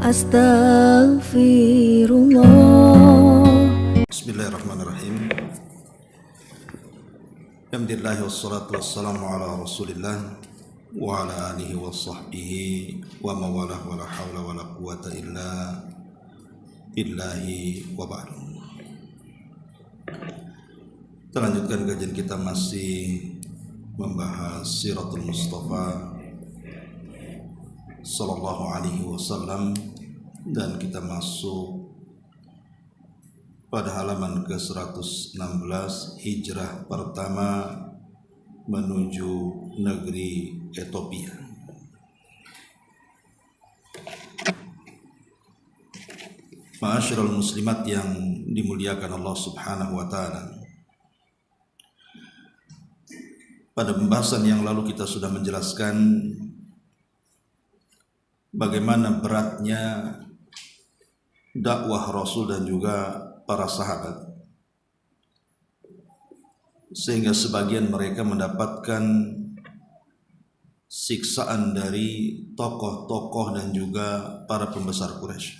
Astaghfirullah. Bismillahirrahmanirrahim. Alhamdulillah wassalatu wassalamu ala Rasulillah wa ala alihi wa sahbihi wa mawalah wa la hawla wa la quwata illa billahi wa ba'du. Kita lanjutkan kajian kita, masih membahas Siratul Mustafa sallallahu alaihi wasallam, dan kita masuk pada halaman ke-116, hijrah pertama menuju negeri Ethiopia. Ma'asyiral muslimat yang dimuliakan Allah Subhanahu wa taala. Pada pembahasan yang lalu kita sudah menjelaskan bagaimana beratnya dakwah Rasul dan juga para sahabat, sehingga sebagian mereka mendapatkan siksaan dari tokoh-tokoh dan juga para pembesar Quraisy.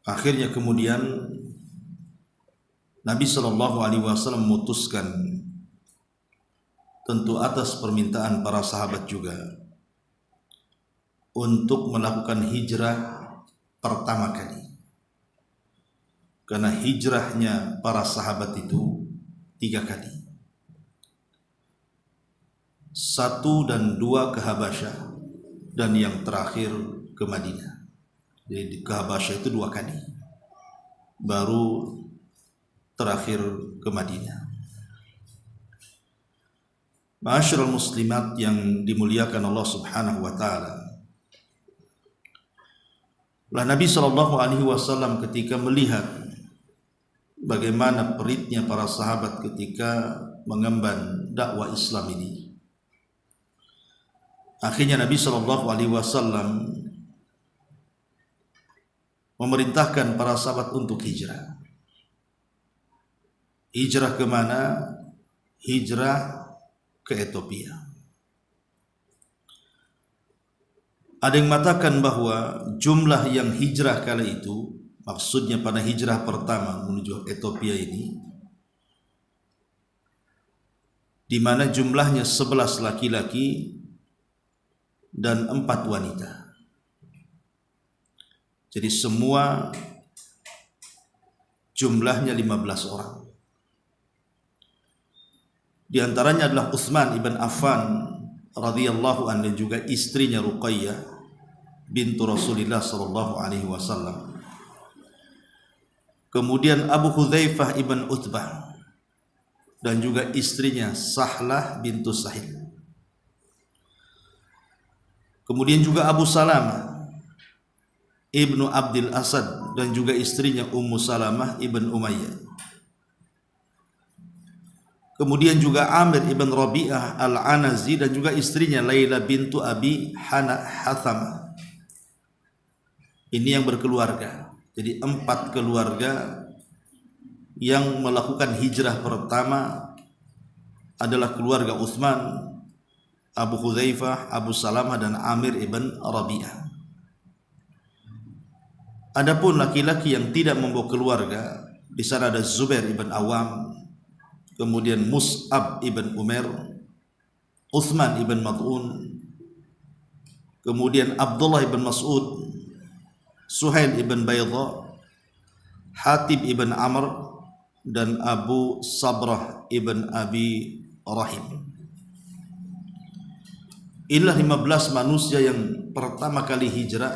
Akhirnya kemudian Nabi Shallallahu Alaihi Wasallam memutuskan, tentu atas permintaan para sahabat juga, untuk melakukan hijrah pertama kali. Karena hijrahnya para sahabat itu 3 kali. 1 dan 2 ke Habasyah, dan yang terakhir ke Madinah. Jadi ke Habasyah itu 2 kali, baru terakhir ke Madinah. Ma'asyiral muslimat yang dimuliakan Allah Subhanahu wa taala. Nabi Shallallahu Alaihi Wasallam ketika melihat bagaimana peritnya para sahabat ketika mengemban dakwah Islam ini, akhirnya Nabi Shallallahu Alaihi Wasallam memerintahkan para sahabat untuk hijrah. Hijrah kemana? Hijrah ke Ethiopia. Ada yang mengatakan bahwa jumlah yang hijrah kala itu, maksudnya pada hijrah pertama menuju Ethiopia ini, di mana jumlahnya 11 laki-laki dan 4 wanita. Jadi semua jumlahnya 15 orang. Di antaranya adalah Utsman ibn Affan radhiyallahu anhu dan juga istrinya Ruqayyah bintu Rasulullah sallallahu alaihi wasallam. Kemudian Abu Hudzaifah ibn Utbah dan juga istrinya Sahlah bintu Sahil. Kemudian juga Abu Salamah ibnu Abdul Asad dan juga istrinya Ummu Salamah ibn Umayyah. Kemudian juga Amir ibn Rabi'ah al-Anazi dan juga istrinya Laila bintu Abi Hathama. Ini yang berkeluarga. Jadi 4 keluarga yang melakukan hijrah pertama adalah keluarga Utsman, Abu Hudzaifah, Abu Salamah dan Amir ibn Rabi'ah. Adapun laki-laki yang tidak membawa keluarga, di sana ada Zubair ibn Awam, kemudian Mus'ab ibn Umair, Utsman ibn Mad'un, kemudian Abdullah ibn Mas'ud, Suhail ibn Baydha, Hatib ibn Amr, dan Abu Sabrah ibn Abi Rahim. Inilah 15 manusia yang pertama kali hijrah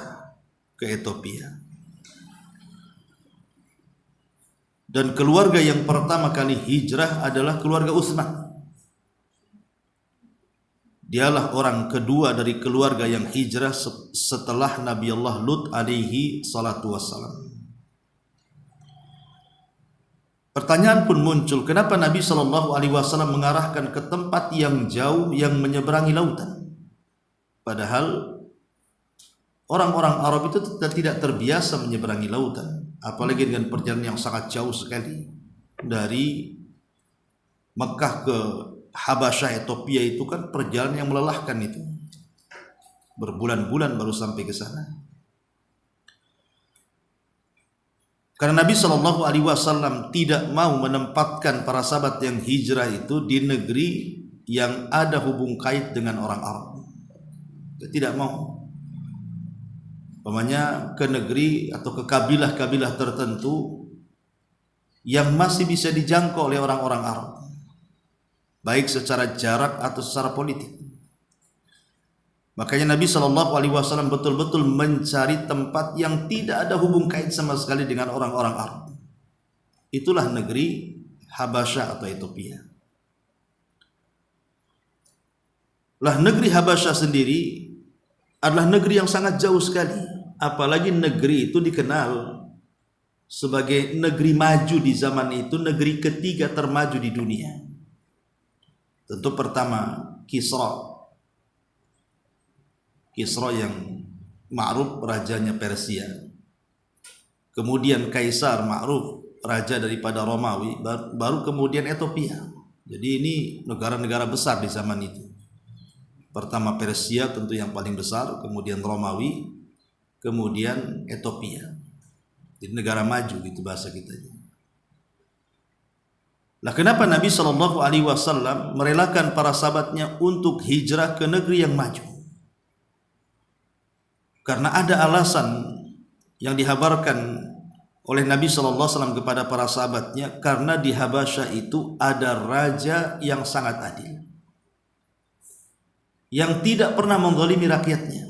ke Ethiopia. Dan keluarga yang pertama kali hijrah adalah keluarga Utsman. Dialah orang kedua dari keluarga yang hijrah setelah Nabi Allah Lut alaihi salatu wassalam. Pertanyaan pun muncul, kenapa Nabi Shallallahu Alaihi Wasallam mengarahkan ke tempat yang jauh yang menyeberangi lautan? Padahal orang-orang Arab itu tidak terbiasa menyeberangi lautan, apalagi dengan perjalanan yang sangat jauh sekali dari Mekah ke Habasyah Ethiopia. Itu kan perjalanan yang melelahkan itu. berbulan-bulan baru sampai ke sana. Karena Nabi Shallallahu Alaihi Wasallam tidak mau menempatkan para sahabat yang hijrah itu di negeri yang ada hubung kait dengan orang Arab. Dia tidak mau. Umpamanya ke negeri atau ke kabilah-kabilah tertentu yang masih bisa dijangkau oleh orang-orang Arab, baik secara jarak atau secara politik. Makanya Nabi Shallallahu Alaihi Wasallam betul-betul mencari tempat yang tidak ada hubung kait sama sekali dengan orang-orang Arab. Itulah negeri Habasyah atau Ethiopia. Lah negeri Habasyah sendiri adalah negeri yang sangat jauh sekali. Apalagi negeri itu dikenal sebagai negeri maju di zaman itu, negeri ketiga termaju di dunia. Tentu pertama Kisra yang ma'ruf rajanya Persia. Kemudian Kaisar ma'ruf raja daripada Romawi, baru kemudian Ethiopia. Jadi ini negara-negara besar di zaman itu. Pertama Persia tentu yang paling besar, kemudian Romawi, kemudian Ethiopia. Jadi negara maju gitu bahasa kita. Lah kenapa Nabi Shallallahu Alaihi Wasallam merelakan para sahabatnya untuk hijrah ke negeri yang maju? Karena ada alasan yang dihabarkan oleh Nabi Shallallahu Alaihi Wasallam kepada para sahabatnya, karena di Habasyah itu ada raja yang sangat adil, yang tidak pernah menzalimi rakyatnya.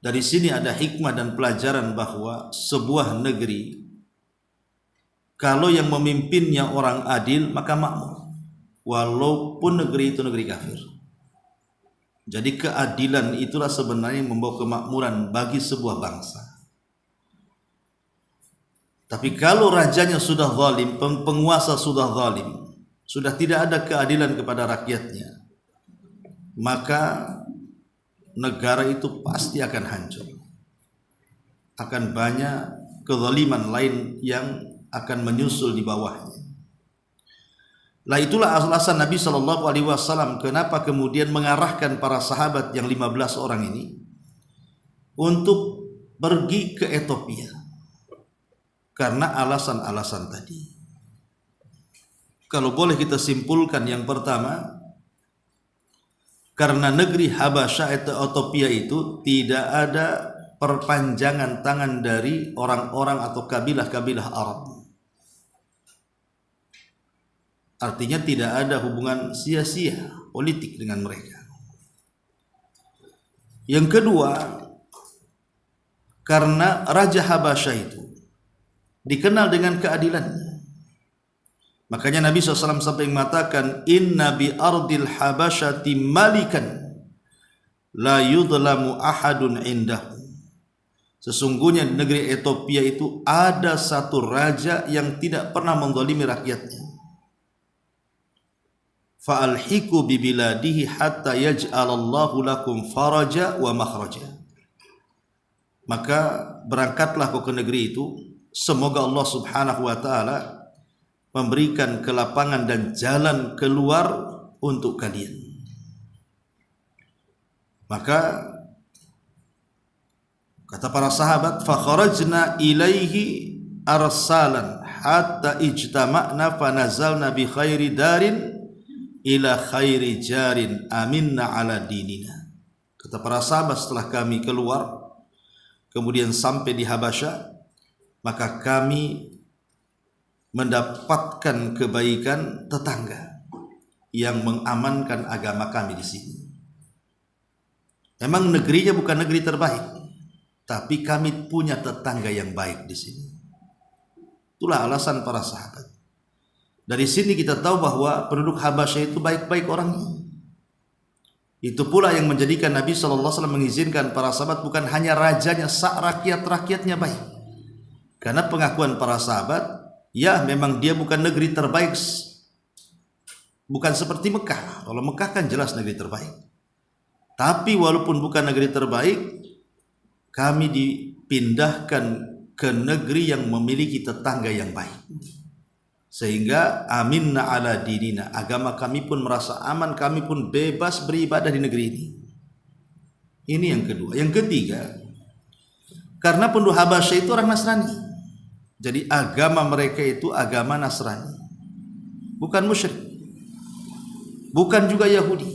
Dari sini ada hikmah dan pelajaran bahwa sebuah negeri kalau yang memimpinnya orang adil maka makmur, walaupun negeri itu negeri kafir. Jadi keadilan itulah sebenarnya yang membawa kemakmuran bagi sebuah bangsa. Tapi kalau rajanya sudah zalim, penguasa sudah zalim, sudah tidak ada keadilan kepada rakyatnya, maka negara itu pasti akan hancur. Akan banyak kezaliman lain yang akan menyusul di bawahnya. Lah itulah alasan Nabi Shallallahu Alaihi Wasallam kenapa kemudian mengarahkan para sahabat yang 15 orang ini untuk pergi ke Ethiopia, karena alasan-alasan tadi. Kalau boleh kita simpulkan, yang pertama, karena negeri Habasyah atau Ethiopia itu tidak ada perpanjangan tangan dari orang-orang atau kabilah-kabilah Arab. Artinya tidak ada hubungan sia-sia politik dengan mereka. Yang kedua, karena Raja Habasyah itu dikenal dengan keadilannya. Makanya Nabi SAW sampai mengatakan, inna bi ardil habasyati malikan la yudlamu ahadun indahu. Sesungguhnya di negeri Ethiopia itu ada satu raja yang tidak pernah menzalimi rakyatnya. Fa'alhiku bibiladihi hatta yaj'alallahu lakum faraja wa makhraja. Maka berangkatlah kau ke negeri itu, semoga Allah Subhanahu wa ta'ala memberikan kelapangan dan jalan keluar untuk kalian. Maka kata para sahabat, fa kharajna ilaihi arsalan hatta ijtama'na fa nazalna bi khairi darin ila khairi jarin aminna ala dinina. Kata para sahabat, setelah kami keluar kemudian sampai di Habasyah, maka kami mendapatkan kebaikan tetangga yang mengamankan agama kami di sini. Memang negerinya bukan negeri terbaik, tapi kami punya tetangga yang baik di sini. Itulah alasan para sahabat. Dari sini kita tahu bahwa penduduk Habasyah itu baik-baik orangnya. Itu pula yang menjadikan Nabi SAW mengizinkan para sahabat bukan hanya rajanya, rakyat-rakyatnya baik. Karena pengakuan para sahabat, ya memang dia bukan negeri terbaik, bukan seperti Mekah. Kalau Mekah kan jelas negeri terbaik. Tapi walaupun bukan negeri terbaik, kami dipindahkan ke negeri yang memiliki tetangga yang baik. Sehingga aminna ala dinina, agama kami pun merasa aman, kami pun bebas beribadah di negeri ini. Ini yang kedua. Yang ketiga, karena penduduk Habasyah itu orang Nasrani. Jadi agama mereka itu agama Nasrani. Bukan musyrik. Bukan juga Yahudi.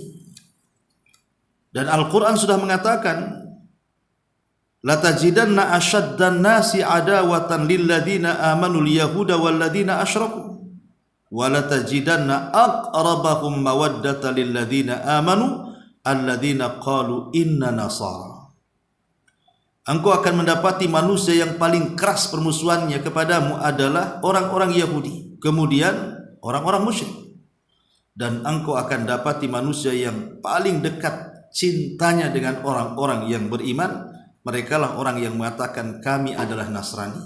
Dan Al-Quran sudah mengatakan, latajidanna asyaddan nasi adawatan lilladzina amanul yahuda walladzina asyraku wa latajidanna aqrabahum mawaddata lilladzina amanu alladzina qalu inna nasara. Engkau akan mendapati manusia yang paling keras permusuhannya kepadamu adalah orang-orang Yahudi, kemudian orang-orang musyrik. Dan engkau akan dapati manusia yang paling dekat cintanya dengan orang-orang yang beriman, merekalah orang yang mengatakan kami adalah Nasrani.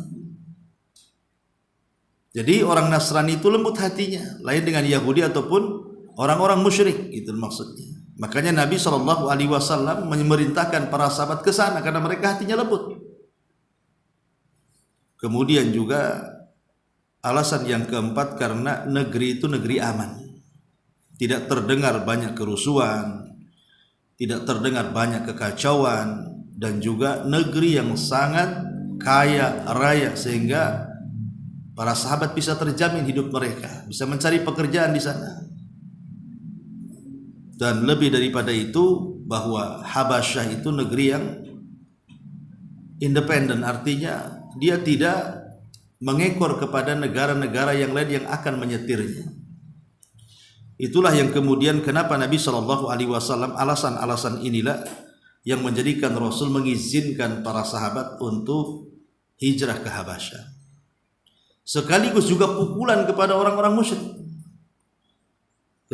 Jadi orang Nasrani itu lembut hatinya, lain dengan Yahudi ataupun orang-orang musyrik, itu maksudnya. Makanya Nabi SAW memerintahkan para sahabat ke sana karena mereka hatinya lembut. Kemudian juga alasan yang keempat, karena negeri itu negeri aman. Tidak terdengar banyak kerusuhan, tidak terdengar banyak kekacauan, dan juga negeri yang sangat kaya raya sehingga para sahabat bisa terjamin hidup mereka, bisa mencari pekerjaan di sana. Dan lebih daripada itu, bahwa Habasyah itu negeri yang independen, artinya dia tidak mengekor kepada negara-negara yang lain yang akan menyetirnya. Itulah yang kemudian kenapa Nabi SAW, alasan-alasan inilah yang menjadikan Rasul mengizinkan para sahabat untuk hijrah ke Habasyah. Sekaligus juga pukulan kepada orang-orang musyrik.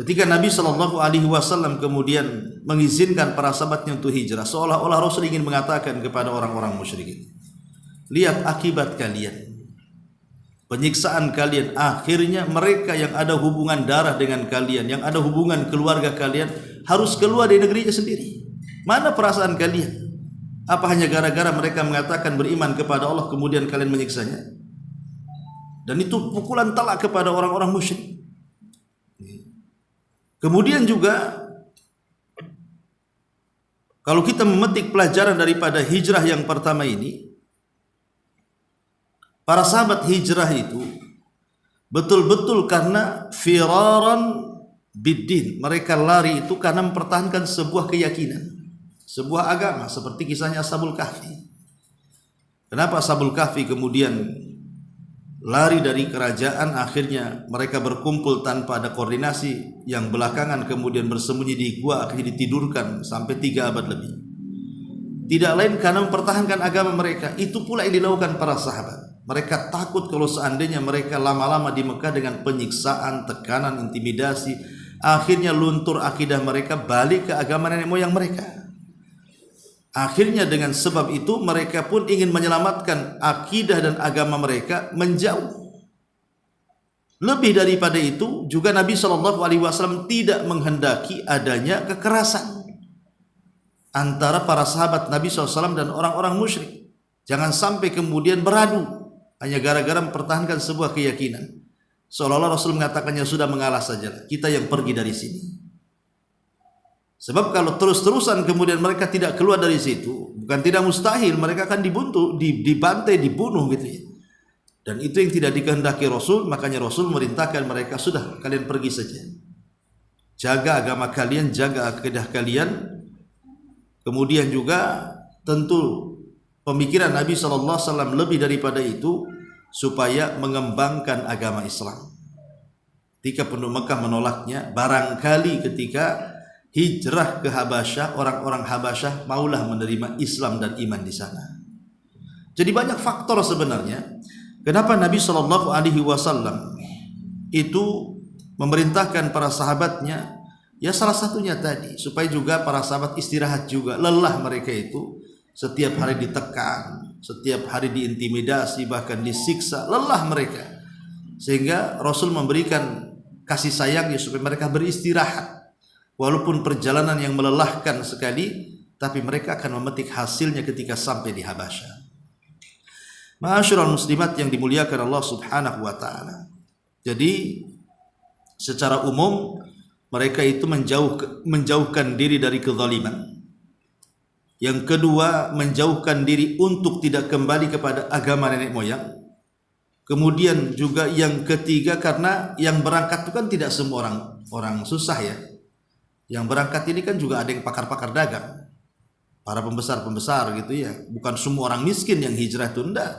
Ketika Nabi SAW kemudian mengizinkan para sahabatnya untuk hijrah, seolah-olah Rasul ingin mengatakan kepada orang-orang musyrik, lihat akibat kalian, penyiksaan kalian. Akhirnya mereka yang ada hubungan darah dengan kalian, yang ada hubungan keluarga kalian, harus keluar dari negerinya sendiri. Mana perasaan kalian? Apa hanya gara-gara mereka mengatakan beriman kepada Allah kemudian kalian menyiksanya? Dan itu pukulan telak kepada orang-orang musyrik. Kemudian juga kalau kita memetik pelajaran daripada hijrah yang pertama ini, para sahabat hijrah itu betul-betul karena firaran biddin. Mereka lari itu karena mempertahankan sebuah keyakinan, sebuah agama, seperti kisahnya Ashabul Kahfi. Kenapa Ashabul Kahfi kemudian lari dari kerajaan, akhirnya mereka berkumpul tanpa ada koordinasi, yang belakangan kemudian bersembunyi di gua, akhirnya ditidurkan sampai 3 abad lebih. Tidak lain karena mempertahankan agama mereka. Itu pula yang dilakukan para sahabat. Mereka takut kalau seandainya mereka lama-lama di Mekah dengan penyiksaan, tekanan, intimidasi, akhirnya luntur akidah mereka, balik ke agama nenek moyang mereka. Akhirnya dengan sebab itu mereka pun ingin menyelamatkan akidah dan agama mereka menjauh. Lebih daripada itu juga Nabi SAW tidak menghendaki adanya kekerasan antara para sahabat Nabi SAW dan orang-orang musyrik. Jangan sampai kemudian beradu hanya gara-gara mempertahankan sebuah keyakinan. Seolah-olah Rasul mengatakannya sudah mengalah saja, kita yang pergi dari sini. Sebab kalau terus-terusan kemudian mereka tidak keluar dari situ, bukan tidak mustahil mereka akan dibuntu, dibantai, dibunuh gitu ya. Dan itu yang tidak dikehendaki Rasul, makanya Rasul merintahkan mereka, sudah kalian pergi saja. Jaga agama kalian, jaga akidah kalian. Kemudian juga tentu pemikiran Nabi SAW lebih daripada itu, supaya mengembangkan agama Islam. Ketika penduduk Mekah menolaknya, barangkali ketika hijrah ke Habasyah, orang-orang Habasyah maulah menerima Islam dan iman di sana. Jadi banyak faktor sebenarnya kenapa Nabi SAW itu memerintahkan para sahabatnya. Ya salah satunya tadi, supaya juga para sahabat istirahat juga. Lelah mereka itu setiap hari ditekan, setiap hari diintimidasi, bahkan disiksa, lelah mereka. Sehingga Rasul memberikan kasih sayangnya supaya mereka beristirahat. Walaupun perjalanan yang melelahkan sekali, tapi mereka akan memetik hasilnya ketika sampai di Habasyah. Ma'asyiral muslimat yang dimuliakan Allah Subhanahu wa taala. Jadi secara umum mereka itu menjauhkan diri dari kezaliman. Yang kedua, menjauhkan diri untuk tidak kembali kepada agama nenek moyang. Kemudian juga yang ketiga, karena yang berangkat itu kan tidak semua orang susah ya. Yang berangkat ini kan juga ada yang pakar-pakar dagang, para pembesar-pembesar gitu ya. Bukan semua orang miskin yang hijrah itu, enggak.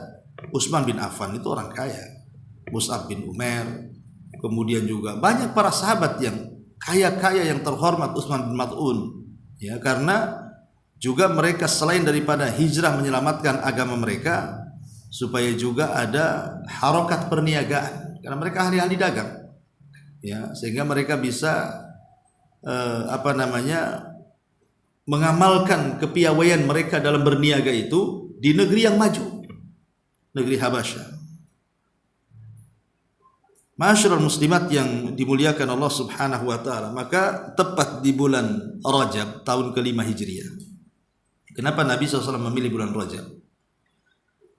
Utsman bin Affan itu orang kaya, Mus'ab bin Umair, kemudian juga banyak para sahabat yang kaya-kaya yang terhormat, Utsman bin Maz'un ya, karena juga mereka selain daripada hijrah menyelamatkan agama mereka, supaya juga ada harokat perniagaan, karena mereka ahli-ahli dagang ya, sehingga mereka bisa mengamalkan kepiawaian mereka dalam berniaga itu di negeri yang maju, negeri Habasyah. Ma'asyiral muslimat yang dimuliakan Allah Subhanahu wa taala, maka tepat di bulan Rajab tahun ke-5 Hijriah. Kenapa Nabi SAW memilih bulan Rajab?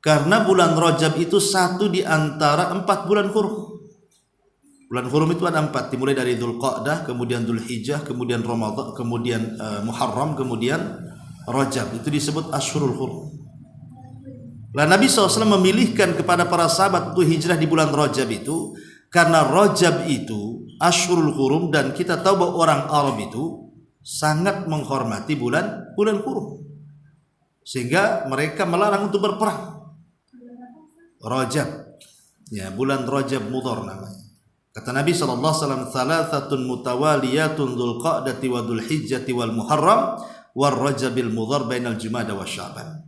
Karena bulan Rajab itu satu di antara 4 bulan hurum. Bulan hurum itu ada 4, dimulai dari Dzulqa'dah, kemudian Dzulhijjah, kemudian Ramadan, kemudian Muharram, kemudian Rajab. Itu disebut Ashhurul Hurum. Lah Nabi SAW memilihkan kepada para sahabat untuk hijrah di bulan Rajab itu karena Rajab itu Ashhurul Hurum, dan kita tahu bahwa orang Arab itu sangat menghormati bulan hurum, sehingga mereka melarang untuk berperang. Rajab ya, bulan Rajab Mudhar namanya. Kata Nabi SAW, thalathatun mutawaliyatun Dzulqa'dati wa Dzulhijjati wal Muharram war Rajabil Mudhar bainal Jumada wa Sya'ban.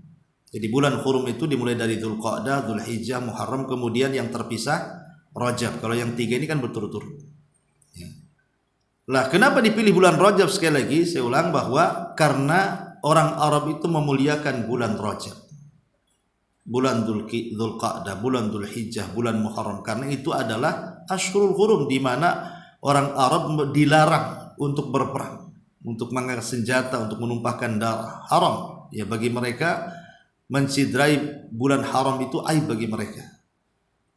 Jadi bulan hurum itu dimulai dari Dzulqa'dah, Dzulhijjah, Muharram, kemudian yang terpisah Rajab. Kalau yang 3 ini kan berturut-turut ya. Lah kenapa dipilih bulan Rajab? Sekali lagi saya ulang bahwa karena orang Arab itu memuliakan bulan Rajab, bulan Dzulqa'dah, bulan Dzulhijjah, bulan Muharram, karena itu adalah Ashhurul Hurum di mana orang Arab dilarang untuk berperang, untuk mengangkat senjata, untuk menumpahkan darah. Haram ya bagi mereka, mencidrai bulan haram itu aib bagi mereka.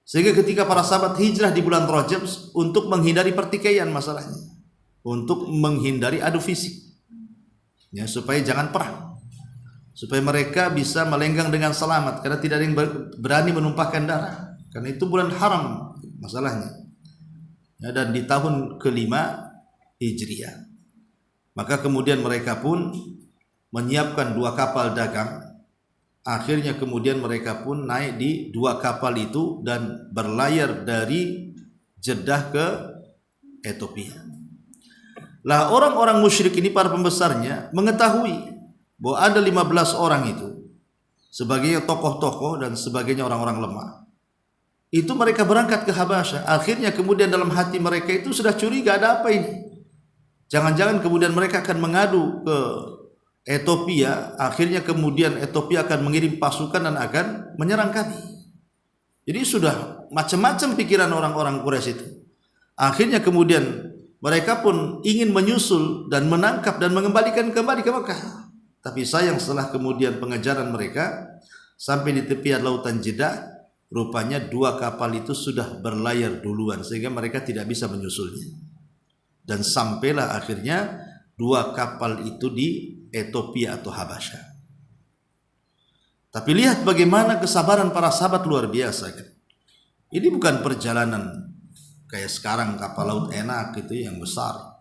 Sehingga ketika para sahabat hijrah di bulan Rajab untuk menghindari pertikaian masalahnya, untuk menghindari adu fisik ya, supaya jangan perang, supaya mereka bisa melenggang dengan selamat, karena tidak ada yang berani menumpahkan darah, karena itu bulan haram masalahnya ya. Dan di tahun ke-5 Hijriah, maka kemudian mereka pun menyiapkan 2 kapal dagang. Akhirnya kemudian mereka pun naik di 2 kapal itu dan berlayar dari Jeddah ke Ethiopia. Lah orang-orang musyrik ini, para pembesarnya mengetahui bahwa ada 15 orang itu sebagai tokoh-tokoh dan sebagainya orang-orang lemah. Itu mereka berangkat ke Habasyah. Akhirnya kemudian dalam hati mereka itu sudah curiga, ada apa ini? Jangan-jangan kemudian mereka akan mengadu ke Ethiopia. Akhirnya kemudian Ethiopia akan mengirim pasukan dan akan menyerang kami. Jadi sudah macam-macam pikiran orang-orang Quraisy itu. Akhirnya kemudian mereka pun ingin menyusul dan menangkap dan mengembalikan kembali ke Mekah. Tapi sayang, setelah kemudian pengejaran mereka sampai di tepian lautan Jeddah, rupanya 2 kapal itu sudah berlayar duluan sehingga mereka tidak bisa menyusulnya. Dan sampailah akhirnya 2 kapal itu di Ethiopia atau Habasyah. Tapi lihat bagaimana kesabaran para sahabat, luar biasa kan. Ini bukan perjalanan kayak sekarang kapal laut enak gitu yang besar.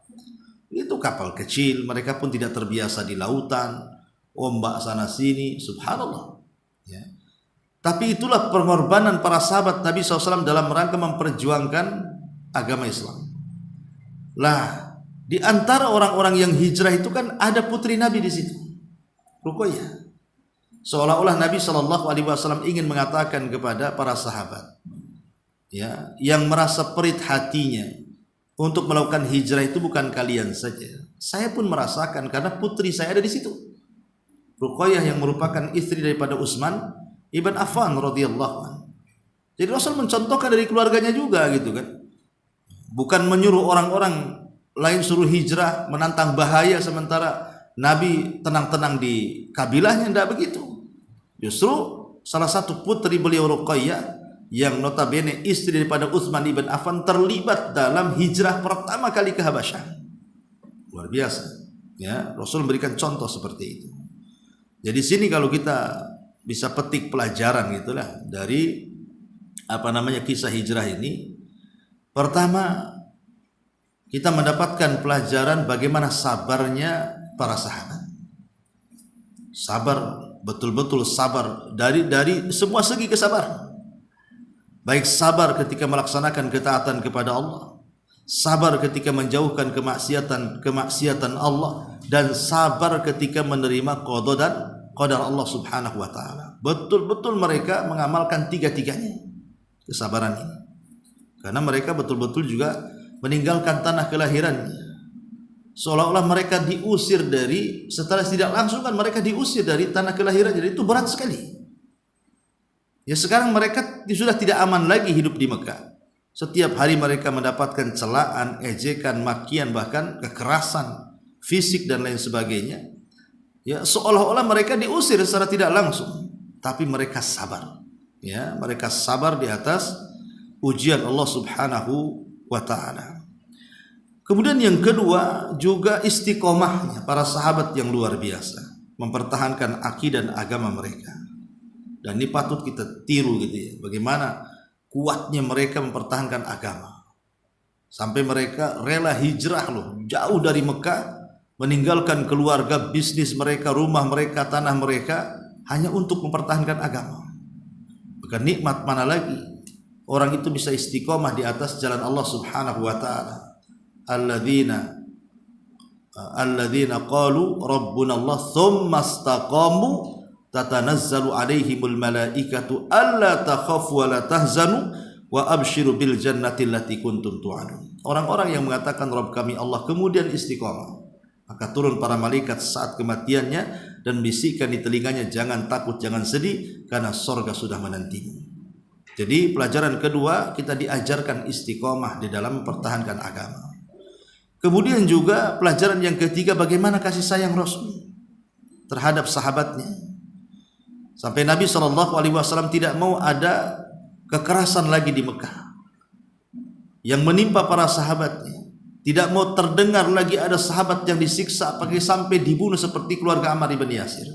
Itu kapal kecil, mereka pun tidak terbiasa di lautan, ombak sana sini, subhanallah ya. Tapi itulah pengorbanan para sahabat Nabi SAW dalam rangka memperjuangkan agama Islam. Lah di antara orang-orang yang hijrah itu kan ada putri Nabi di situ, Ruqayyah. Seolah-olah Nabi SAW ingin mengatakan kepada para sahabat ya, yang merasa perih hatinya untuk melakukan hijrah itu bukan kalian saja, saya pun merasakan karena putri saya ada di situ. Ruqayyah yang merupakan istri daripada Utsman ibn Affan radhiyallahu anhu. Jadi Rasul mencontohkan dari keluarganya juga gitu kan. Bukan menyuruh orang-orang lain suruh hijrah, menantang bahaya, sementara Nabi tenang-tenang di kabilahnya, tidak begitu. Justru salah satu putri beliau Ruqayyah yang notabene istri daripada Utsman ibn Affan terlibat dalam hijrah pertama kali ke Habasyah. Luar biasa ya, Rasul memberikan contoh seperti itu. Jadi sini kalau kita bisa petik pelajaran gitulah dari kisah hijrah ini. Pertama, kita mendapatkan pelajaran bagaimana sabarnya para sahabat. Sabar, betul-betul sabar dari semua segi kesabaran. Baik sabar ketika melaksanakan ketaatan kepada Allah, sabar ketika menjauhkan kemaksiatan Allah, dan sabar ketika menerima qada dan qadar Allah Subhanahu wa taala. Betul-betul mereka mengamalkan tiga-tiganya kesabaran ini. Karena mereka betul-betul juga meninggalkan tanah kelahirannya. Seolah-olah mereka diusir setelah tidak langsung kan mereka diusir dari tanah kelahiran. Jadi itu berat sekali. Ya sekarang mereka sudah tidak aman lagi hidup di Mekah. Setiap hari mereka mendapatkan celaan, ejekan, makian, bahkan kekerasan fisik dan lain sebagainya. Ya seolah-olah mereka diusir secara tidak langsung, tapi mereka sabar. Ya, mereka sabar di atas ujian Allah Subhanahu wa taala. Kemudian yang kedua juga istiqomahnya para sahabat yang luar biasa, mempertahankan akidah dan agama mereka. Dan ini patut kita tiru gitu ya, bagaimana kuatnya mereka mempertahankan agama. Sampai mereka rela hijrah jauh dari Mekah, meninggalkan keluarga, bisnis mereka, rumah mereka, tanah mereka, hanya untuk mempertahankan agama. Maka nikmat mana lagi orang itu bisa istiqomah di atas jalan Allah Subhanahu wa taala. Alladzina qalu rabbuna Allah tsumma istaqamu tatanazzalu alaihimul malaikatu alla takhafu wa la tahzanu wa abshiru bil jannati allati kuntum tu'adun. Orang-orang yang mengatakan Rabb kami Allah kemudian istiqamah, maka turun para malaikat saat kematiannya dan bisikkan di telinganya, jangan takut, jangan sedih, karena sorga sudah menantimu. Jadi pelajaran kedua, kita diajarkan istiqamah di dalam mempertahankan agama. Kemudian juga pelajaran yang ketiga, bagaimana kasih sayang Rasul terhadap sahabatnya. Sampai Nabi SAW tidak mau ada kekerasan lagi di Mekah yang menimpa para sahabatnya. Tidak mau terdengar lagi ada sahabat yang disiksa sampai dibunuh seperti keluarga Ammar ibn Yasir.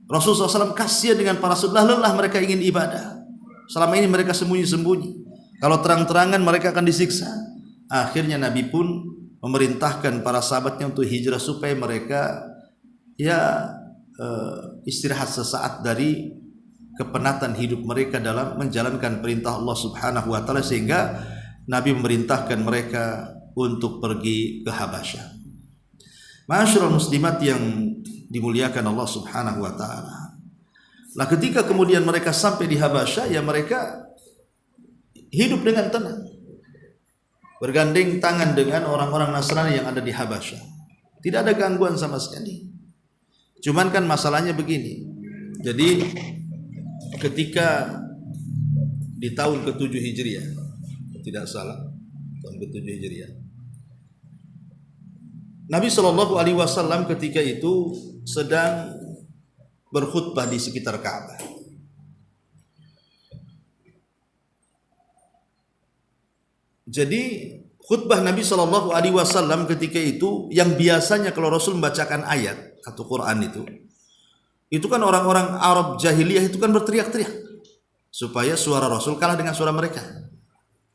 Rasulullah SAW kasihan dengan para sahabat, lelah mereka ingin ibadah. Selama ini mereka sembunyi-sembunyi. Kalau terang-terangan mereka akan disiksa. Akhirnya Nabi pun memerintahkan para sahabatnya untuk hijrah supaya mereka istirahat sesaat dari kepenatan hidup mereka dalam menjalankan perintah Allah Subhanahu wa taala, sehingga Nabi memerintahkan mereka untuk pergi ke Habasyah. Ma'asyiral muslimat yang dimuliakan Allah Subhanahu wa taala. Nah, ketika kemudian mereka sampai di Habasyah, ya mereka hidup dengan tenang, bergandeng tangan dengan orang-orang Nasrani yang ada di Habasyah. Tidak ada gangguan sama sekali. Cuman kan masalahnya begini. Jadi ketika di tahun ke-7 Hijriah, tidak salah, tahun ke-7 Hijriah, Nabi SAW ketika itu sedang berkhutbah di sekitar Ka'bah. Jadi khutbah Nabi SAW ketika itu, yang biasanya kalau Rasul membacakan ayat atau Quran itu kan orang-orang Arab jahiliyah itu kan berteriak-teriak supaya suara Rasul kalah dengan suara mereka.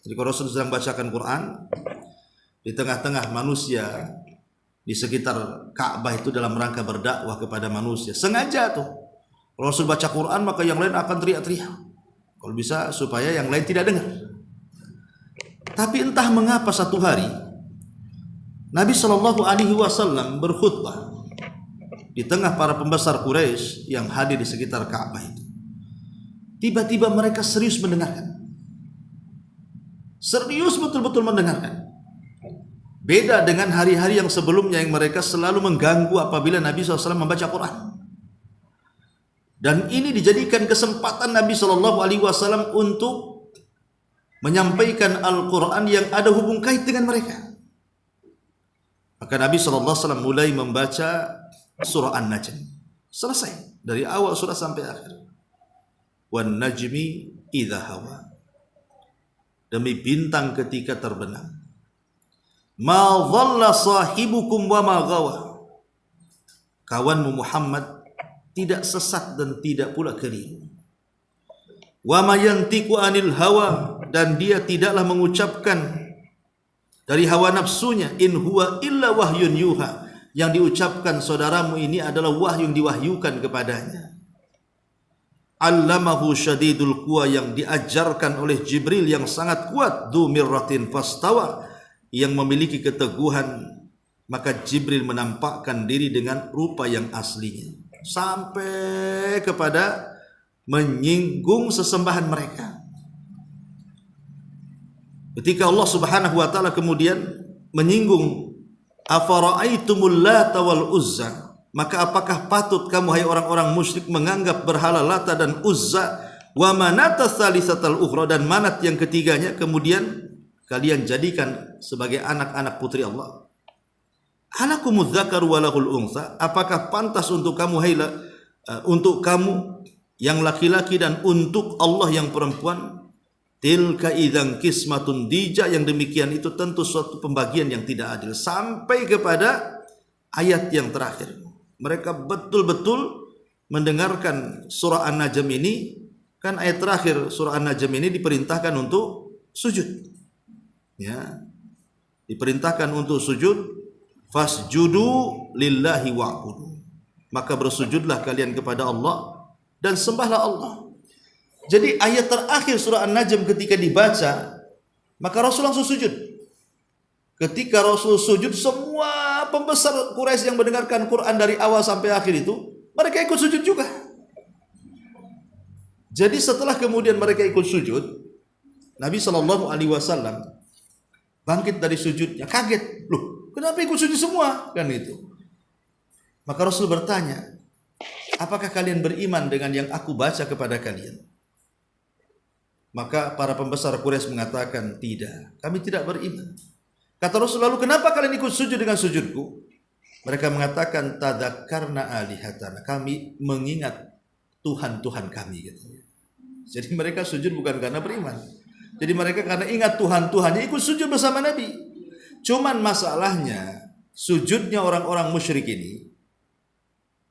Jadi kalau Rasul sedang bacakan Quran, di tengah-tengah manusia di sekitar Ka'bah itu dalam rangka berdakwah kepada manusia, sengaja tuh kalau Rasul baca Quran maka yang lain akan teriak-teriak, kalau bisa supaya yang lain tidak dengar. Tapi entah mengapa satu hari Nabi SAW berkhutbah di tengah para pembesar Quraisy yang hadir di sekitar Ka'bah itu. Tiba-tiba mereka serius mendengarkan. Serius betul-betul mendengarkan. Beda dengan hari-hari yang sebelumnya yang mereka selalu mengganggu apabila Nabi SAW membaca Quran. Dan ini dijadikan kesempatan Nabi SAW untuk menyampaikan Al-Quran yang ada hubung kait dengan mereka. Maka Nabi SAW mulai membaca surah An-Najm. Selesai dari awal surah sampai akhir. Wan najmi idza hawa. Demi bintang ketika terbenam. Ma dhalla sahibukum wa ma ghawa. kawanmu Muhammad tidak sesat dan tidak pula keliru. Wa ma yantiqu anil hawa, dan dia tidaklah mengucapkan dari hawa nafsunya. In huwa illa wahyun yuha, yang diucapkan saudaramu ini adalah wahyu yang diwahyukan kepadanya. Allamahu syadidul quwa, yang diajarkan oleh Jibril yang sangat kuat. Dzu mirratin fastawa, yang memiliki keteguhan. Maka Jibril menampakkan diri dengan rupa yang aslinya, sampai kepada menyinggung sesembahan mereka. Ketika Allah Subhanahu wa taala kemudian menyinggung, afara'aitumul Lata wal Uzza, maka apakah patut kamu hai orang-orang musyrik menganggap berhala Lata dan Uzza, wa manata tsalitsatal ukhra, dan Manat yang ketiganya kemudian kalian jadikan sebagai anak-anak putri Allah. Anakumudz dzakaru wa lahul untha, apakah pantas untuk kamu untuk kamu yang laki-laki dan untuk Allah yang perempuan? Tilka idzan qismatun dija, yang demikian itu tentu suatu pembagian yang tidak adil. Sampai kepada ayat yang terakhir. Mereka betul-betul mendengarkan surah An-Najm ini, kan ayat terakhir surah An-Najm ini diperintahkan untuk sujud. Ya. Diperintahkan untuk sujud, fasjudu lillahi wa'budu. Maka bersujudlah kalian kepada Allah dan sembahlah Allah. Jadi ayat terakhir surah An-Najm ketika dibaca, maka Rasul langsung sujud. Ketika Rasul sujud, semua pembesar Quraisy yang mendengarkan Quran dari awal sampai akhir itu, mereka ikut sujud juga. Jadi setelah kemudian mereka ikut sujud, Nabi SAW bangkit dari sujudnya, kaget. Loh, kenapa ikut sujud semua? Kan itu. Maka Rasul bertanya, apakah kalian beriman dengan yang aku baca kepada kalian? Maka para pembesar Quraisy mengatakan, tidak, kami tidak beriman. Kata Rasul, lalu kenapa kalian ikut sujud dengan sujudku? Mereka mengatakan, tadzakarna alihatana, kami mengingat Tuhan-Tuhan kami. Gitu. Jadi mereka sujud bukan karena beriman. Jadi mereka karena ingat Tuhan-Tuhannya ikut sujud bersama Nabi. Cuman masalahnya, sujudnya orang-orang musyrik ini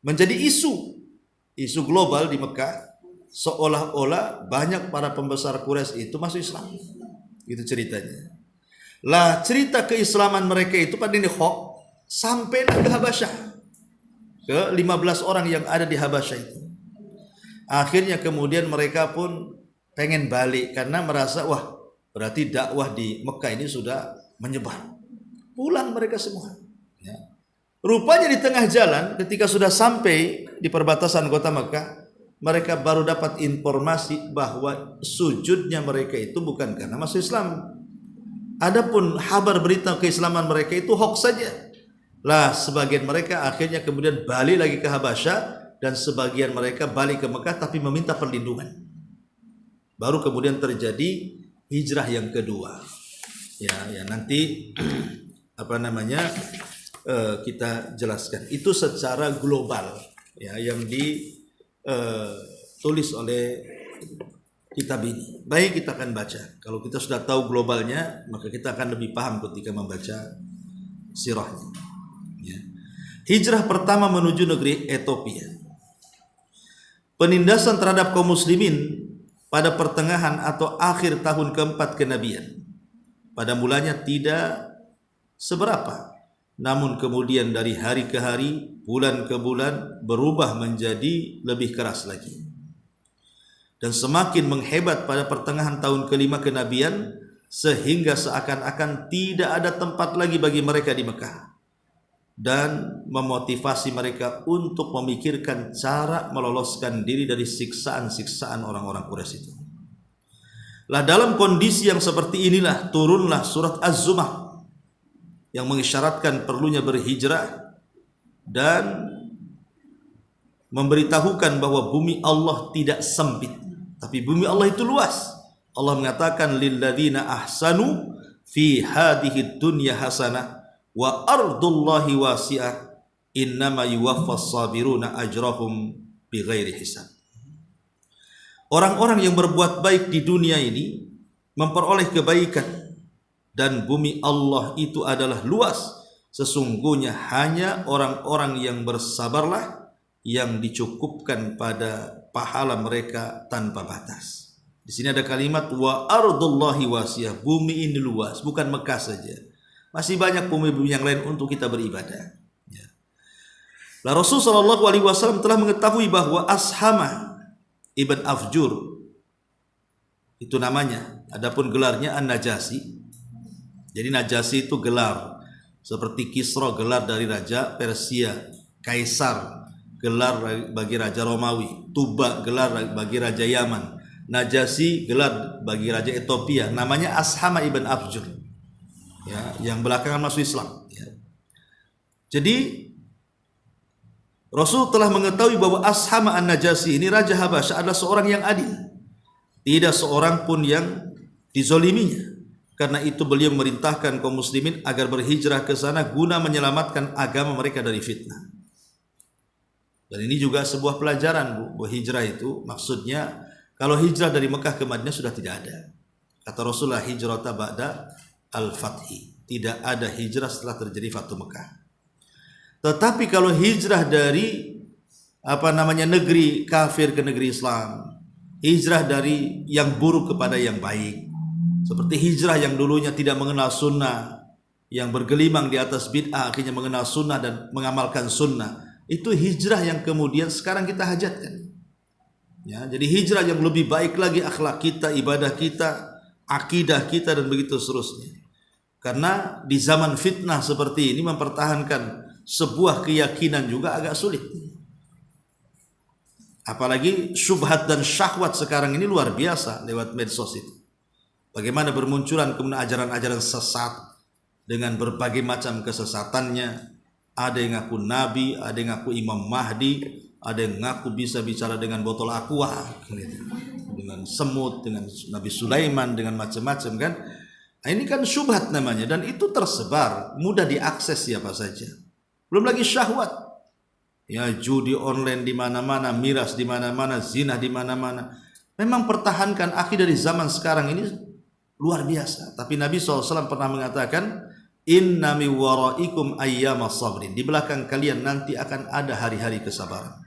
menjadi isu global di Mekah, seolah-olah banyak para pembesar Quraisy itu masuk Islam. Itu ceritanya. Lah cerita keislaman mereka itu pada ini hoax sampai ke Habasyah, ke 15 orang yang ada di Habasyah itu. Akhirnya kemudian mereka pun pengen balik karena merasa wah berarti dakwah di Mekah ini sudah menyebar. Pulang mereka semua. Ya. Rupanya di tengah jalan ketika sudah sampai di perbatasan kota Mekah, mereka baru dapat informasi bahwa sujudnya mereka itu bukan karena masuk Islam. Adapun kabar berita keislaman mereka itu hoax saja. Lah sebagian mereka akhirnya kemudian balik lagi ke Habasyah dan sebagian mereka balik ke Mekah tapi meminta perlindungan. Baru kemudian terjadi hijrah yang kedua. Ya nanti kita jelaskan. Itu secara global ya yang ditulis oleh kitab ini. Baik, kita akan baca. Kalau kita sudah tahu globalnya, maka kita akan lebih paham ketika membaca sirahnya. Ya. Hijrah pertama menuju negeri Ethiopia. Penindasan terhadap kaum muslimin pada pertengahan atau akhir tahun keempat kenabian. Pada mulanya tidak seberapa, namun kemudian dari hari ke hari, bulan ke bulan berubah menjadi lebih keras lagi. Dan semakin menghebat pada pertengahan tahun kelima kenabian, sehingga seakan-akan tidak ada tempat lagi bagi mereka di Mekah, dan memotivasi mereka untuk memikirkan cara meloloskan diri dari siksaan-siksaan orang-orang Quraisy itu. Lah dalam kondisi yang seperti inilah turunlah surat Az-Zumar yang mengisyaratkan perlunya berhijrah dan memberitahukan bahwa bumi Allah tidak sempit, tapi bumi Allah itu luas. Allah mengatakan lilladzina ahsanu fi hadhihi dunya hasanah wa ardullahi wasi'ah innama yuwaffas sabiruna ajrahum bighairi hisab. Orang-orang yang berbuat baik di dunia ini memperoleh kebaikan, dan bumi Allah itu adalah luas. Sesungguhnya hanya orang-orang yang bersabarlah yang dicukupkan pada pahala mereka tanpa batas. Di sini ada kalimat wa ardullahi wasiyah, bumi ini luas, bukan Mekah saja. Masih banyak bumi-bumi yang lain untuk kita beribadah. Ya. Lah Rasulullah SAW telah mengetahui bahwa Ashama ibn Afjur itu namanya. Adapun gelarnya An-Najasi. Jadi Najasi itu gelar, seperti Kisra gelar dari raja Persia, Kaisar gelar bagi raja Romawi, Tuba gelar bagi raja Yaman, Najasi gelar bagi raja Ethiopia. Namanya Ashama ibn Afjur. Ya, yang belakangan masuk Islam. Ya. Jadi Rasul telah mengetahui bahwa Ashama An-Najasi ini raja Habasyah adalah seorang yang adil. Tidak seorang pun yang dizoliminya. Karena itu beliau memerintahkan kaum muslimin agar berhijrah ke sana guna menyelamatkan agama mereka dari fitnah. Dan ini juga sebuah pelajaran, Bu. Hijrah itu maksudnya kalau hijrah dari Mekah ke Madinah sudah tidak ada. Kata Rasulullah, hijrata ba'da al-fathi. Tidak ada hijrah setelah terjadi Fathu Mekah. Tetapi kalau hijrah dari negeri kafir ke negeri Islam, hijrah dari yang buruk kepada yang baik, seperti hijrah yang dulunya tidak mengenal sunnah, yang bergelimang di atas bid'ah akhirnya mengenal sunnah dan mengamalkan sunnah, itu hijrah yang kemudian sekarang kita hajatkan. Ya, jadi hijrah yang lebih baik lagi akhlak kita, ibadah kita, akidah kita dan begitu seterusnya. Karena di zaman fitnah seperti ini mempertahankan sebuah keyakinan juga agak sulit. Apalagi syubhat dan syahwat sekarang ini luar biasa lewat medsos itu. Bagaimana bermunculan kemudian ajaran-ajaran sesat dengan berbagai macam kesesatannya. Ada yang ngaku nabi, ada yang ngaku Imam Mahdi, ada yang ngaku bisa bicara dengan botol aqua, dengan semut, dengan Nabi Sulaiman, dengan macam-macam kan. Nah, ini kan syubhat namanya dan itu tersebar, mudah diakses siapa saja. Belum lagi syahwat. Ya, judi online di mana-mana, miras di mana-mana, zina di mana-mana. Memang pertahankan akidah di zaman sekarang ini luar biasa. Tapi Nabi SAW pernah mengatakan, inna mi waraikum ayyamas sabrin. Di belakang kalian nanti akan ada hari-hari kesabaran.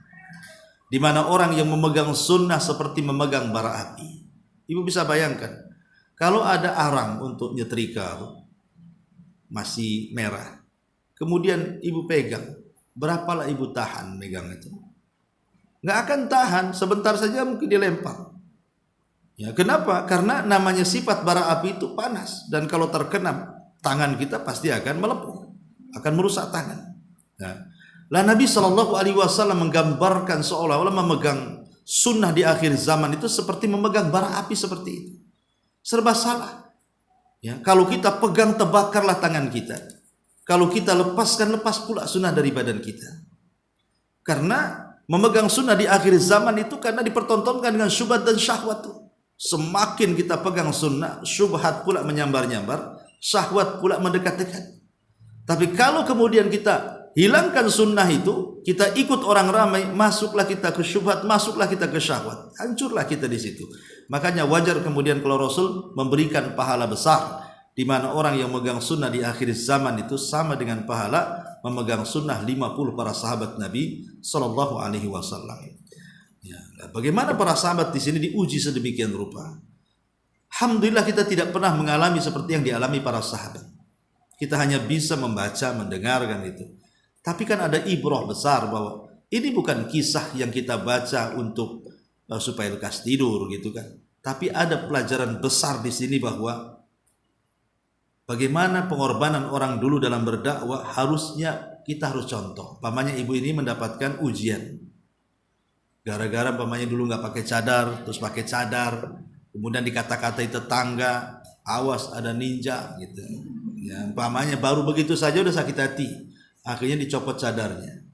Di mana orang yang memegang sunnah seperti memegang bara api. Ibu bisa bayangkan, kalau ada arang untuk nyetrika masih merah, kemudian ibu pegang, berapalah ibu tahan megang itu? Nggak akan tahan, sebentar saja mungkin dilempar. Ya, kenapa? Karena namanya sifat bara api itu panas dan kalau terkena tangan kita pasti akan melepuh, akan merusak tangan. Nah, lah Nabi SAW menggambarkan seolah-olah memegang sunnah di akhir zaman itu seperti memegang bara api seperti itu. Serba salah. Ya, kalau kita pegang terbakarlah tangan kita. Kalau kita lepaskan, lepas pula sunnah dari badan kita. Karena memegang sunnah di akhir zaman itu karena dipertontonkan dengan syubhat dan syahwat itu. Semakin kita pegang sunnah, syubhat pula menyambar-nyambar, syahwat pula mendekat-dekat. Tapi kalau kemudian kita hilangkan sunnah itu, kita ikut orang ramai, masuklah kita ke syubhat, masuklah kita ke syahwat, hancurlah kita di situ. Makanya wajar kemudian kalau Rasul memberikan pahala besar, di mana orang yang memegang sunnah di akhir zaman itu sama dengan pahala memegang sunnah 50 para sahabat Nabi Sallallahu Alaihi Wasallam. Ya, bagaimana para sahabat di sini diuji sedemikian rupa. Alhamdulillah kita tidak pernah mengalami seperti yang dialami para sahabat. Kita hanya bisa membaca, mendengarkan itu. Tapi kan ada ibrah besar bahwa ini bukan kisah yang kita baca untuk supaya lekas tidur gitu kan. Tapi ada pelajaran besar di sini bahwa bagaimana pengorbanan orang dulu dalam berdakwah harusnya kita harus contoh. Pamannya ibu ini mendapatkan ujian. Gara-gara pamannya dulu nggak pakai cadar, terus pakai cadar. Kemudian dikata-katai tetangga, awas ada ninja gitu. Ya, pamannya baru begitu saja udah sakit hati. Akhirnya dicopot cadarnya.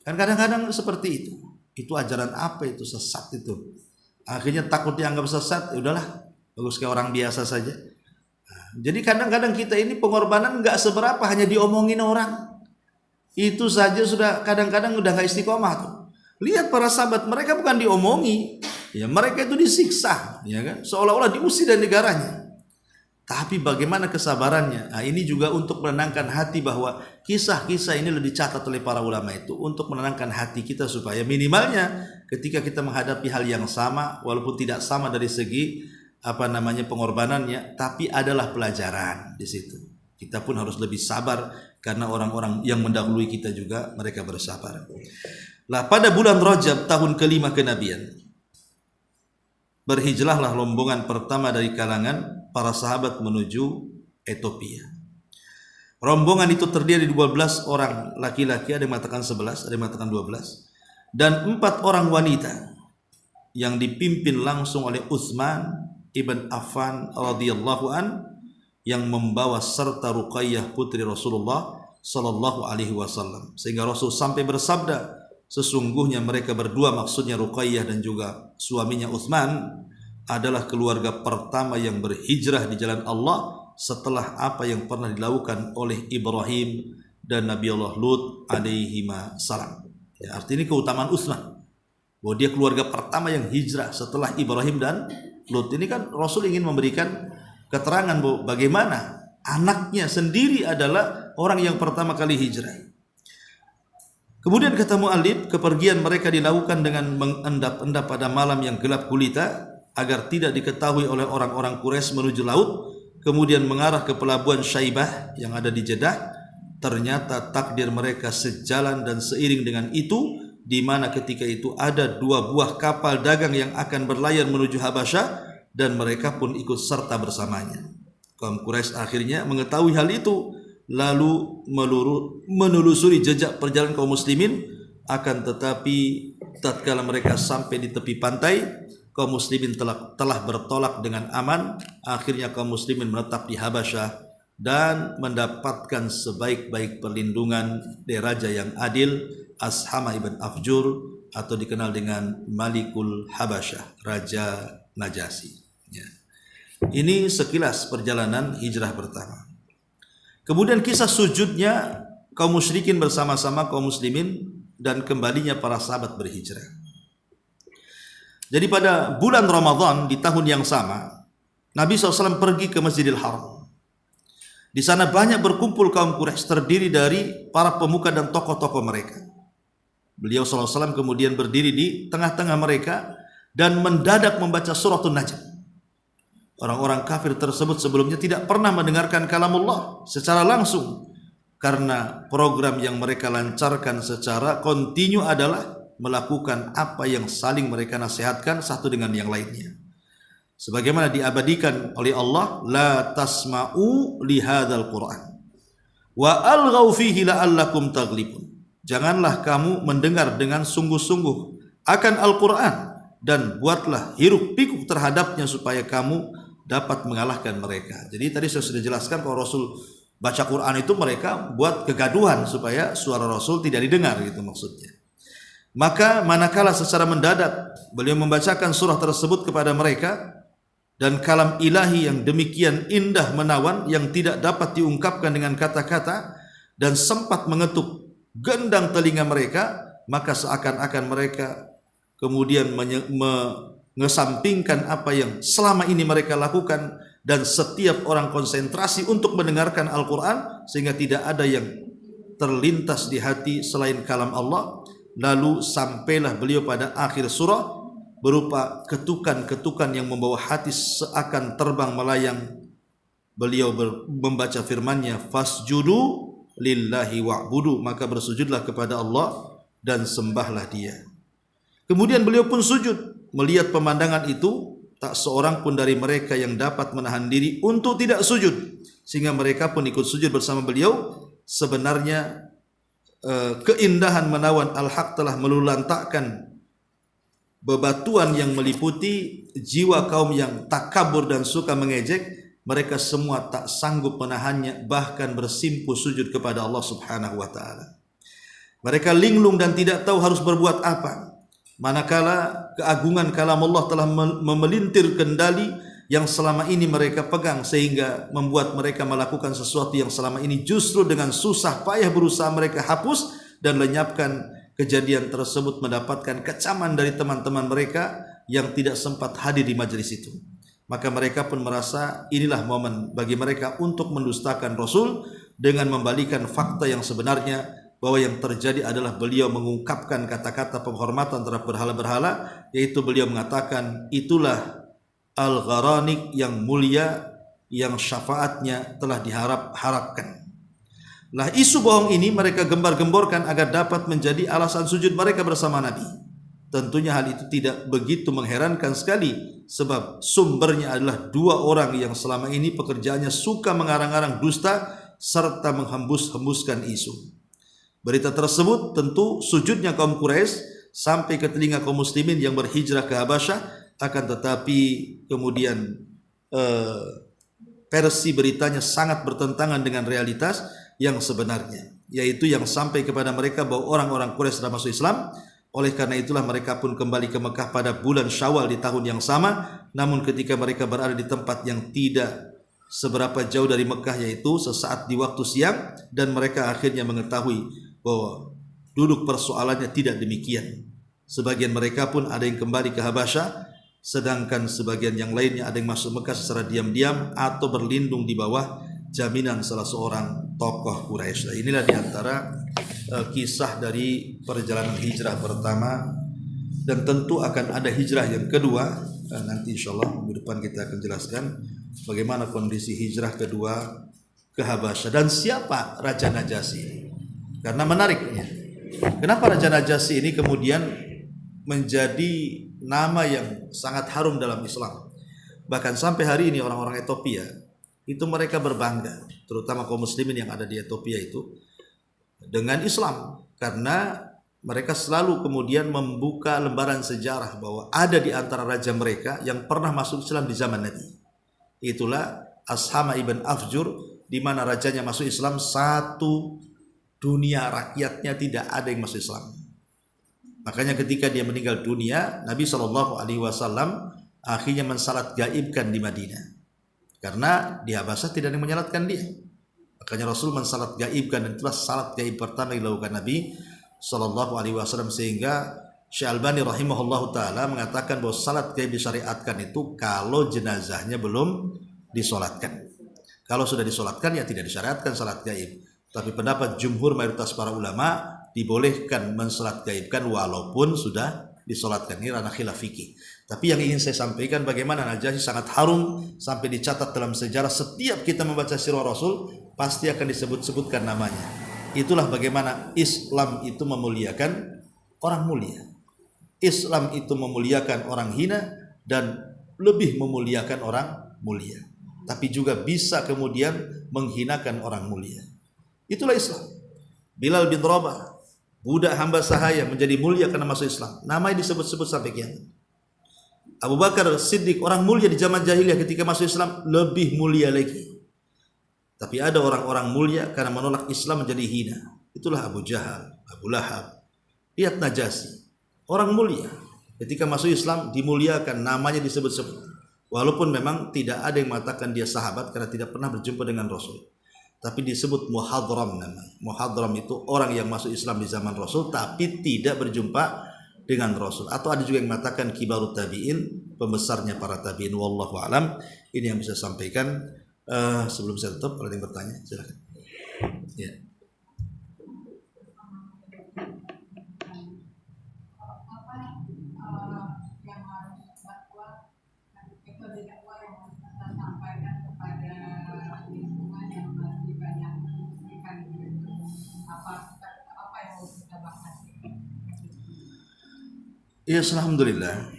Kan kadang-kadang seperti itu. Itu ajaran apa itu? Sesat itu. Akhirnya takut dianggap sesat, ya udahlah, bagus kayak orang biasa saja. Nah, jadi kadang-kadang kita ini pengorbanan nggak seberapa, hanya diomongin orang. Itu saja sudah kadang-kadang udah nggak istiqomah tuh. Lihat para sahabat, mereka bukan diomongi, ya mereka itu disiksa, ya kan? Seolah-olah diusir dari negaranya. Tapi bagaimana kesabarannya? Nah, ini juga untuk menenangkan hati, bahwa kisah-kisah ini lebih dicatat oleh para ulama itu untuk menenangkan hati kita, supaya minimalnya ketika kita menghadapi hal yang sama, walaupun tidak sama dari segi pengorbanannya, tapi adalah pelajaran di situ. Kita pun harus lebih sabar karena orang-orang yang mendahului kita juga mereka bersabar. Lah pada bulan Rajab tahun kelima kenabian, berhijrahlah rombongan pertama dari kalangan para sahabat menuju Ethiopia. Rombongan itu terdiri dari 12 orang laki-laki, ada yang mengatakan 11, ada yang mengatakan 12, dan 4 orang wanita yang dipimpin langsung oleh Utsman ibn Affan radhiyallahu an, yang membawa serta Ruqayyah putri Rasulullah sallallahu alaihi wasallam. Sehingga Rasul sampai bersabda, sesungguhnya mereka berdua, maksudnya Ruqayyah dan juga suaminya Utsman, adalah keluarga pertama yang berhijrah di jalan Allah setelah apa yang pernah dilakukan oleh Ibrahim dan Nabi Allah Lut alaihi salam. Ya, artinya keutamaan Utsman, bahwa dia keluarga pertama yang hijrah setelah Ibrahim dan Lut. Ini kan Rasul ingin memberikan keterangan bahwa bagaimana anaknya sendiri adalah orang yang pertama kali hijrah. Kemudian kata mu'allif, kepergian mereka dilakukan dengan mengendap-endap pada malam yang gelap gulita agar tidak diketahui oleh orang-orang Quraisy menuju laut, kemudian mengarah ke pelabuhan Syaibah yang ada di Jeddah. Ternyata takdir mereka sejalan dan seiring dengan itu, di mana ketika itu ada 2 buah kapal dagang yang akan berlayar menuju Habasyah, dan mereka pun ikut serta bersamanya. Kaum Quraisy akhirnya mengetahui hal itu, lalu menelusuri jejak perjalanan kaum muslimin. Akan tetapi tatkala mereka sampai di tepi pantai, kaum muslimin telah bertolak dengan aman. Akhirnya kaum muslimin menetap di Habasyah dan mendapatkan sebaik-baik perlindungan dari raja yang adil, Ashama ibn Afjur, atau dikenal dengan Malikul Habasyah, Raja Najasyi. Ya. Ini sekilas perjalanan hijrah pertama. Kemudian kisah sujudnya kaum musyrikin bersama-sama kaum muslimin dan kembalinya para sahabat berhijrah. Jadi pada bulan Ramadan di tahun yang sama, Nabi SAW pergi ke Masjidil Haram. Di sana banyak berkumpul kaum Quraisy, terdiri dari para pemuka dan tokoh-tokoh mereka. Beliau SAW kemudian berdiri di tengah-tengah mereka dan mendadak membaca suratul Najm. Orang-orang kafir tersebut sebelumnya tidak pernah mendengarkan kalamullah secara langsung, karena program yang mereka lancarkan secara kontinu adalah melakukan apa yang saling mereka nasihatkan satu dengan yang lainnya. Sebagaimana diabadikan oleh Allah, la tasma'u li hadzal Qur'an wa alghaw fihi la'allakum taghlibun. Janganlah kamu mendengar dengan sungguh-sungguh akan Al-Qur'an, dan buatlah hiruk pikuk terhadapnya supaya kamu dapat mengalahkan mereka. Jadi tadi saya sudah jelaskan kalau Rasul baca Quran itu mereka buat kegaduhan supaya suara Rasul tidak didengar, gitu maksudnya. Maka manakala secara mendadak beliau membacakan surah tersebut kepada mereka, dan kalam ilahi yang demikian indah menawan yang tidak dapat diungkapkan dengan kata-kata, dan sempat mengetuk gendang telinga mereka, maka seakan-akan mereka kemudian mengesampingkan apa yang selama ini mereka lakukan, dan setiap orang konsentrasi untuk mendengarkan Al-Quran, sehingga tidak ada yang terlintas di hati selain kalam Allah. Lalu sampailah beliau pada akhir surah berupa ketukan-ketukan yang membawa hati seakan terbang melayang. Beliau membaca firman-Nya, fasjudu lillahi wa'budu, maka bersujudlah kepada Allah dan sembahlah Dia. Kemudian beliau pun sujud. Melihat pemandangan itu, tak seorang pun dari mereka yang dapat menahan diri untuk tidak sujud, sehingga mereka pun ikut sujud bersama beliau. Sebenarnya keindahan menawan Al-Haq telah melulantakkan bebatuan yang meliputi jiwa kaum yang takabur dan suka mengejek. Mereka semua tak sanggup menahannya, bahkan bersimpuh sujud kepada Allah Subhanahu wa taala. Mereka linglung dan tidak tahu harus berbuat apa, manakala keagungan kalam Allah telah memelintir kendali yang selama ini mereka pegang, sehingga membuat mereka melakukan sesuatu yang selama ini justru dengan susah payah berusaha mereka hapus dan lenyapkan. Kejadian tersebut mendapatkan kecaman dari teman-teman mereka yang tidak sempat hadir di majelis itu. Maka mereka pun merasa inilah momen bagi mereka untuk mendustakan Rasul dengan membalikan fakta yang sebenarnya, bahwa yang terjadi adalah beliau mengungkapkan kata-kata penghormatan terhadap berhala-berhala, yaitu beliau mengatakan itulah Al-Gharanik yang mulia, yang syafaatnya telah diharap-harapkan. Lah isu bohong ini mereka gembar-gemborkan agar dapat menjadi alasan sujud mereka bersama Nabi. Tentunya hal itu tidak begitu mengherankan sekali, sebab sumbernya adalah dua orang yang selama ini pekerjaannya suka mengarang-arang dusta serta menghembus-hembuskan isu. Berita tersebut tentu sujudnya kaum Quraisy sampai ke telinga kaum muslimin yang berhijrah ke Habasyah, akan tetapi kemudian versi beritanya sangat bertentangan dengan realitas yang sebenarnya, yaitu yang sampai kepada mereka bahwa orang-orang Quraisy sudah masuk Islam. Oleh karena itulah mereka pun kembali ke Mekah pada bulan Syawal di tahun yang sama. Namun ketika mereka berada di tempat yang tidak seberapa jauh dari Mekah, yaitu sesaat di waktu siang, dan mereka akhirnya mengetahui bahwa duduk persoalannya tidak demikian. Sebagian mereka pun ada yang kembali ke Habasyah, sedangkan sebagian yang lainnya ada yang masuk Mekah secara diam-diam atau berlindung di bawah jaminan salah seorang tokoh Quraisy. Nah, inilah diantara kisah dari perjalanan hijrah pertama, dan tentu akan ada hijrah yang kedua. Nanti insyaallah minggu depan kita akan jelaskan bagaimana kondisi hijrah kedua ke Habasyah dan siapa Raja Najasyi. Karena menariknya, kenapa Raja Najasyi ini kemudian menjadi nama yang sangat harum dalam Islam. Bahkan sampai hari ini orang-orang Ethiopia itu mereka berbangga, terutama kaum muslimin yang ada di Ethiopia itu, dengan Islam, karena mereka selalu kemudian membuka lembaran sejarah bahwa ada di antara raja mereka yang pernah masuk Islam di zaman Nabi. Itulah Ashama ibn Afjur, di mana rajanya masuk Islam, satu dunia rakyatnya tidak ada yang masuk Islam. Makanya ketika dia meninggal dunia, Nabi SAW akhirnya mensalat gaibkan di Madinah, karena di Habasyah tidak ada yang menyalatkan dia. Makanya Rasul mensalat gaibkan, dan itulah salat gaib pertama yang dilakukan Nabi SAW. Sehingga Syekh Albani rahimahullah ta'ala mengatakan bahwa salat gaib disyariatkan itu kalau jenazahnya belum disolatkan. Kalau sudah disolatkan ya tidak disyariatkan salat gaib. Tapi pendapat jumhur mayoritas para ulama dibolehkan mensalat gaibkan walaupun sudah disolatkan. Ini ranah khilaf fikih. Tapi yang ingin saya sampaikan bagaimana Najasyi sangat harum sampai dicatat dalam sejarah. Setiap kita membaca sirah Rasul pasti akan disebut-sebutkan namanya. Itulah bagaimana Islam itu memuliakan orang mulia. Islam itu memuliakan orang hina dan lebih memuliakan orang mulia. Tapi juga bisa kemudian menghinakan orang mulia. Itulah Islam. Bilal bin Rabah, budak hamba sahaya, menjadi mulia karena masuk Islam. Namanya disebut-sebut sampai kiamat. Abu Bakar Siddiq, orang mulia di zaman jahiliyah, ketika masuk Islam lebih mulia lagi. Tapi ada orang-orang mulia karena menolak Islam menjadi hina. Itulah Abu Jahal, Abu Lahab. Lihat Najasyi, orang mulia. Ketika masuk Islam dimuliakan, namanya disebut-sebut. Walaupun memang tidak ada yang mengatakan dia sahabat karena tidak pernah berjumpa dengan Rasul. Tapi disebut muhadram namanya. Muhadram itu orang yang masuk Islam di zaman Rasul tapi tidak berjumpa dengan Rasul. Atau ada juga yang mengatakan kibarut tabi'in, pembesarnya para tabi'in. Wallahu alam. Ini yang bisa sampaikan. Sebelum saya tutup, kalau ada yang bertanya silakan. Ya. Ya, alhamdulillah.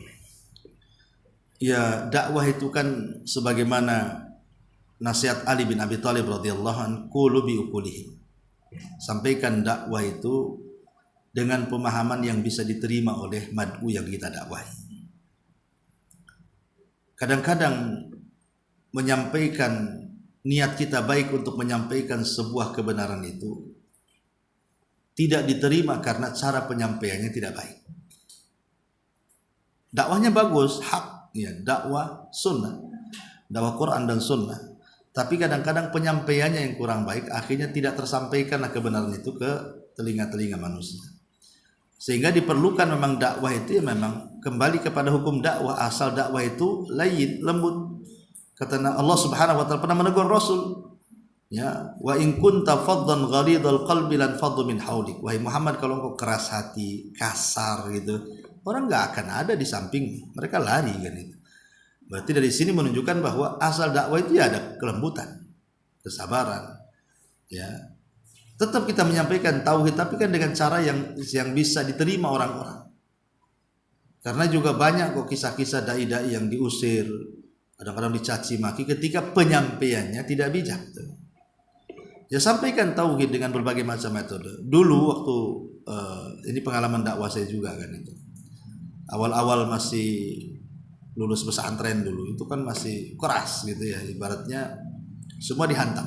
Ya, dakwah itu kan sebagaimana nasihat Ali bin Abi Thalib radhiyallahu anhu, qulu bi uqulihim. Sampaikan dakwah itu dengan pemahaman yang bisa diterima oleh mad'u yang kita dakwahi. Kadang-kadang menyampaikan niat kita baik untuk menyampaikan sebuah kebenaran itu tidak diterima karena cara penyampaiannya tidak baik. Dakwahnya bagus, hak, ya, dakwah sunnah, dakwah Quran dan sunnah. Tapi kadang-kadang penyampaiannya yang kurang baik, akhirnya tidak tersampaikanlah kebenaran itu ke telinga-telinga manusia. Sehingga diperlukan memang dakwah itu ya memang kembali kepada hukum dakwah. Asal dakwah itu layin, lembut, Kata Allah Subhanahu wa taala pernah menegur Rasul, ya, wa in kunta faddan ghalidhal qalbi lan faddu min haulik. Wahai Muhammad, kalau engkau keras hati, kasar gitu, orang enggak akan ada di samping, mereka lari kan itu. Berarti dari sini menunjukkan bahwa asal dakwah itu ya ada kelembutan, kesabaran, ya. Tetap kita menyampaikan tauhid, tapi kan dengan cara yang bisa diterima orang-orang. Karena juga banyak kok kisah-kisah dai-dai yang diusir, kadang-kadang dicaci maki ketika penyampaiannya tidak bijak. Ya sampaikan tauhid dengan berbagai macam metode. Dulu waktu ini pengalaman dakwah saya juga kan itu. Awal-awal masih lulus pesantren dulu itu kan masih keras gitu ya, ibaratnya semua dihantam,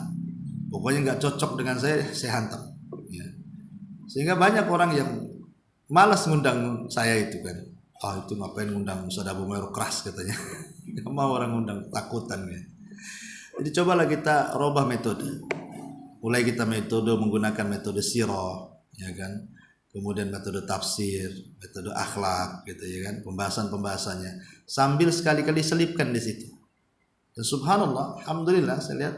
pokoknya nggak cocok dengan saya hantam ya. Sehingga banyak orang yang malas ngundang saya itu kan, itu ngapain ngundang Ustaz Abu Mairuk, keras katanya. Nggak mau orang ngundang, takutan ya. Jadi cobalah kita robah metode, mulai kita metode menggunakan metode sirah ya kan, kemudian metode tafsir, metode akhlak gitu ya kan, pembahasannya sambil sekali-kali selipkan di situ. Dan subhanallah, alhamdulillah saya lihat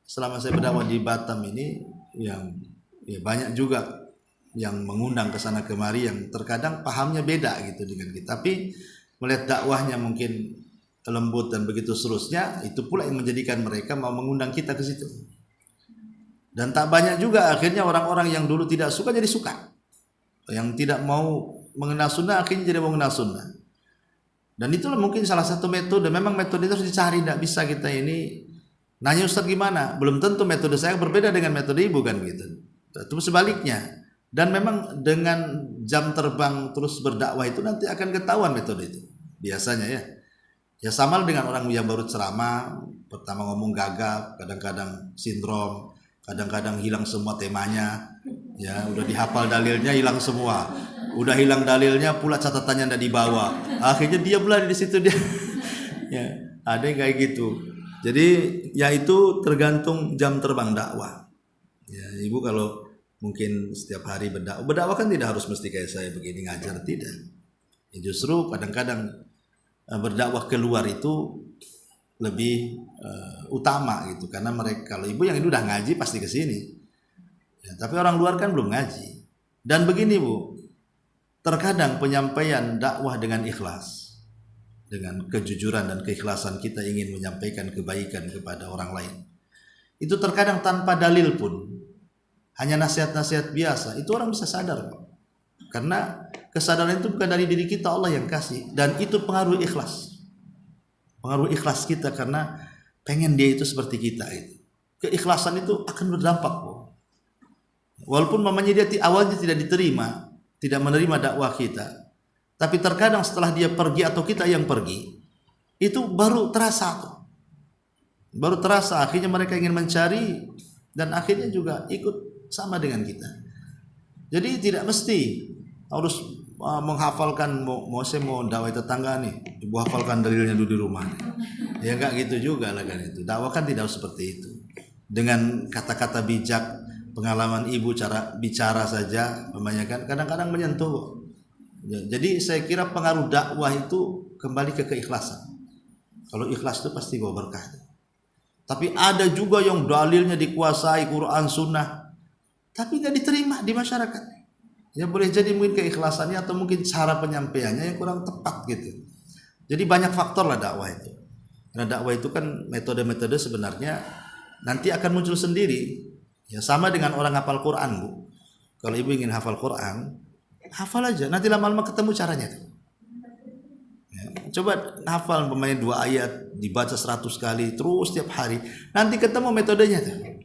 selama saya berdakwah di Batam ini yang ya banyak juga yang mengundang ke sana kemari yang terkadang pahamnya beda gitu dengan kita, tapi melihat dakwahnya mungkin lembut dan begitu seterusnya, itu pula yang menjadikan mereka mau mengundang kita ke situ. Dan tak banyak juga akhirnya orang-orang yang dulu tidak suka jadi suka, yang tidak mau mengenal sunnah akhirnya jadi mau mengenal sunnah. Dan itulah mungkin salah satu metode. Memang metode itu harus dicari, tidak bisa kita ini nanya Ustaz gimana, belum tentu metode saya berbeda dengan metode ibu kan gitu. Itu sebaliknya. Dan memang dengan jam terbang terus berdakwah itu nanti akan ketahuan metode itu biasanya ya. Ya sama dengan orang yang baru ceramah, pertama ngomong gagap, kadang-kadang sindrom, kadang-kadang hilang semua temanya. Ya, udah dihafal dalilnya hilang semua. Udah hilang dalilnya pula catatannya enggak dibawa. Akhirnya dia pula di situ dia. Ya, ada yang kayak gitu. Jadi, ya itu tergantung jam terbang dakwah. Ya, Ibu kalau mungkin setiap hari berdakwah kan tidak harus mesti kayak saya begini ngajar, tidak. Ya, justru kadang-kadang berdakwah keluar itu lebih utama gitu, karena mereka, kalau ibu yang ini udah ngaji pasti ke sini. Ya, tapi orang luar kan belum ngaji. Dan begini Bu, terkadang penyampaian dakwah dengan ikhlas, dengan kejujuran dan keikhlasan kita ingin menyampaikan kebaikan kepada orang lain, itu terkadang tanpa dalil pun, hanya nasihat-nasihat biasa, itu orang bisa sadar. Karena kesadaran itu bukan dari diri kita, Allah yang kasih. Dan itu pengaruh ikhlas, pengaruh ikhlas kita, karena pengen dia itu seperti kita itu. Keikhlasan itu akan berdampak Bu. Walaupun mamanya dia awalnya tidak diterima, tidak menerima dakwah kita, tapi terkadang setelah dia pergi atau kita yang pergi, itu baru terasa tuh. Baru terasa, akhirnya mereka ingin mencari dan akhirnya juga ikut sama dengan kita. Jadi tidak mesti harus menghafalkan, mau saya mau dakwah tetangga nih, ibu hafalkan dalilnya dulu di rumah. Ya enggak gitu juga lah kan itu. Dakwah kan tidak seperti itu. Dengan kata-kata bijak, pengalaman ibu, cara bicara saja kebanyakan kadang-kadang menyentuh. Jadi saya kira pengaruh dakwah itu kembali ke keikhlasan. Kalau ikhlas itu pasti bawa berkah. Tapi ada juga yang dalilnya dikuasai Quran Sunnah, tapi nggak diterima di masyarakat. Ya boleh jadi mungkin keikhlasannya atau mungkin cara penyampaiannya yang kurang tepat gitu. Jadi banyak faktor lah dakwah itu. Karena dakwah itu kan metode-metode sebenarnya nanti akan muncul sendiri. Ya sama dengan orang hafal Quran Bu. Kalau ibu ingin hafal Quran, hafal aja. Nanti lama-lama ketemu caranya tuh. Ya, coba hafal pemain 2 ayat dibaca 100 kali terus setiap hari. Nanti ketemu metodenya tuh.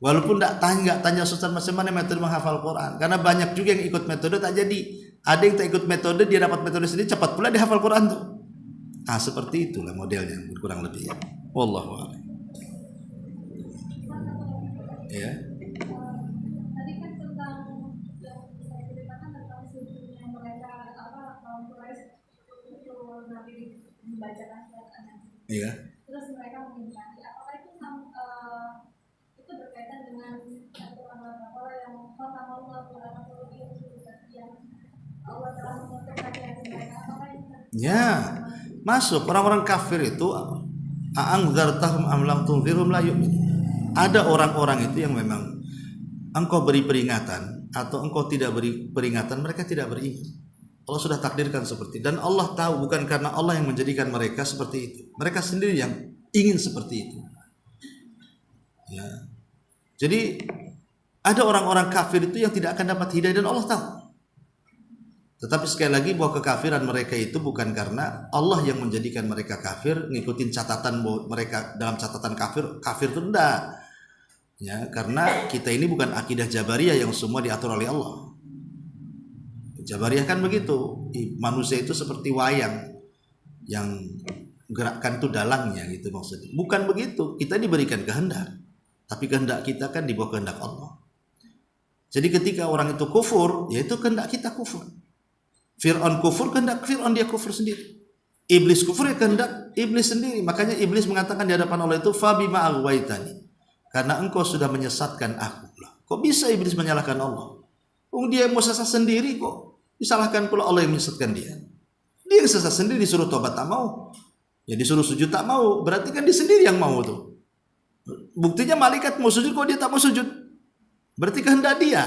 Walaupun nggak tanya Ustaz macam mana metode menghafal Quran. Karena banyak juga yang ikut metode tak jadi. Ada yang tak ikut metode, dia dapat metode sendiri cepat pula dia hafal Quran tuh. Nah seperti itulah modelnya kurang lebih. Wallahu a'lam. Ya. Tadi kan tentang yang saya ceritakan tentang sunnahnya mereka kaum Quraisy itu Nabi membacakan surat. Iya. Terus mereka mengingkari. Apakah itu itu berkaitan dengan apa yang kata Allah yang Allah telah mengutuskan hati mereka? Apakah itu? Ya, masuk orang-orang kafir itu a'angdzartahum am lam tunzirhum la yu'minun. Ada orang-orang itu yang memang engkau beri peringatan atau engkau tidak beri peringatan, mereka tidak beriman. Allah sudah takdirkan seperti itu. Dan Allah tahu bukan karena Allah yang menjadikan mereka seperti itu. Mereka sendiri yang ingin seperti itu. Ya. Jadi ada orang-orang kafir itu yang tidak akan dapat hidayah dan Allah tahu. Tetapi sekali lagi bahwa kekafiran mereka itu bukan karena Allah yang menjadikan mereka kafir, ngikutin catatan bahwa mereka dalam catatan kafir itu enggak. Ya, karena kita ini bukan akidah Jabariyah yang semua diatur oleh Allah. Jabariyah kan begitu, manusia itu seperti wayang yang gerakkan itu dalangnya gitu maksudnya. Bukan begitu, kita diberikan kehendak, tapi kehendak kita kan di bawah kehendak Allah. Jadi ketika orang itu kufur, yaitu kehendak kita kufur. Fir'aun kufur, kehendak Fir'aun dia kufur sendiri. Iblis kufur, ya kehendak iblis sendiri. Makanya iblis mengatakan di hadapan Allah itu, fabima aghwaytani, karena engkau sudah menyesatkan aku. Kok bisa iblis menyalahkan Allah? Dia mau sesat sendiri kok disalahkan pula Allah yang menyesatkan dia. Dia yang sesat sendiri, disuruh tobat tak mau, ya disuruh sujud tak mau, berarti kan dia sendiri yang mau tuh. Buktinya malaikat mau sujud kok dia tak mau sujud, berarti kehendak dia.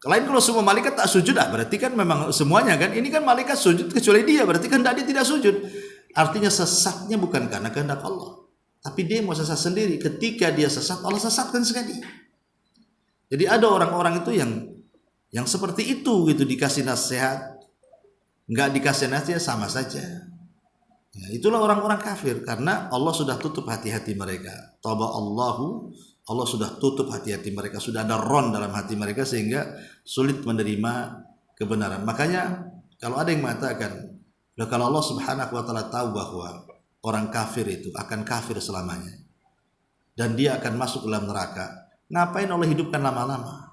Lain kalau semua malaikat tak sujud, berarti kan memang semuanya kan. Ini kan malaikat sujud kecuali dia, berarti kehendak dia tidak sujud. Artinya sesatnya bukan karena kehendak Allah, tapi dia mau sesat sendiri. Ketika dia sesat, Allah sesatkan sekali. Jadi ada orang-orang itu yang seperti itu gitu, dikasih nasihat, nggak dikasih nasihat sama saja. Ya, itulah orang-orang kafir karena Allah sudah tutup hati-hati mereka. Allahu, Allah sudah tutup hati-hati mereka, sudah ada ron dalam hati mereka sehingga sulit menerima kebenaran. Makanya kalau ada yang mengatakan, kalau Allah Subhanahu wa taala tahu bahwa orang kafir itu akan kafir selamanya dan dia akan masuk dalam neraka, ngapain Allah hidupkan lama-lama?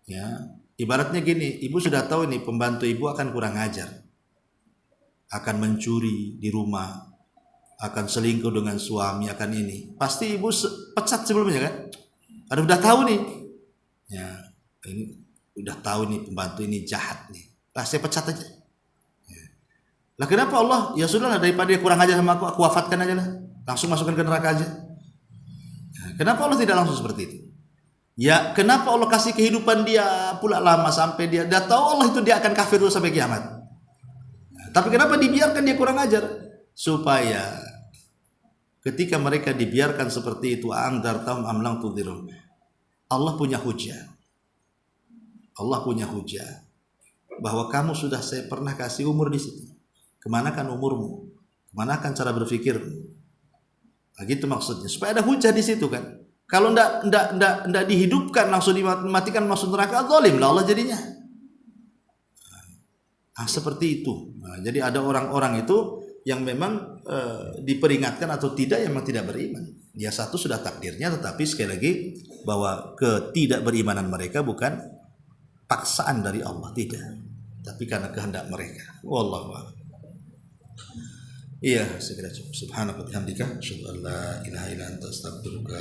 Ya, ibaratnya gini, ibu sudah tahu nih pembantu ibu akan kurang ajar, akan mencuri di rumah, akan selingkuh dengan suami, akan ini. Pasti ibu pecat sebelumnya kan? Ada udah tahu nih. Ya, ini udah tahu nih pembantu ini jahat nih. Lah saya pecat aja. Ya. Lah kenapa Allah? Ya sudahlah, daripada dia kurang ajar sama aku wafatkan aja lah. Langsung masukkan ke neraka aja. Ya, kenapa Allah tidak langsung seperti itu? Ya, kenapa Allah kasih kehidupan dia pula lama sampai dia dah tahu Allah itu dia akan kafir terus sampai kiamat. Ya, tapi kenapa dibiarkan dia kurang ajar? Supaya ketika mereka dibiarkan seperti itu, andartahum am lam tudhirum, Allah punya hujah. Allah punya hujah bahwa kamu sudah saya pernah kasih umur di situ. Kemanakan umurmu? Kemanakan cara berpikirmu? Nah, gitu maksudnya. Supaya ada hujah di situ kan. Kalau ndak dihidupkan langsung dimatikan masuk neraka, zalim lah Allah jadinya. Nah, seperti itu. Nah, jadi ada orang-orang itu yang memang diperingatkan atau tidak, yang memang tidak beriman. Dia satu sudah takdirnya, tetapi sekali lagi bahwa ketidakberimanan mereka bukan paksaan dari Allah, tidak, tapi karena kehendak mereka. Wallahu a'lam. Iya, segera cukup. Subhanaka wa bihamdika, asyhadu an la ilaha illa anta, astaghfiruka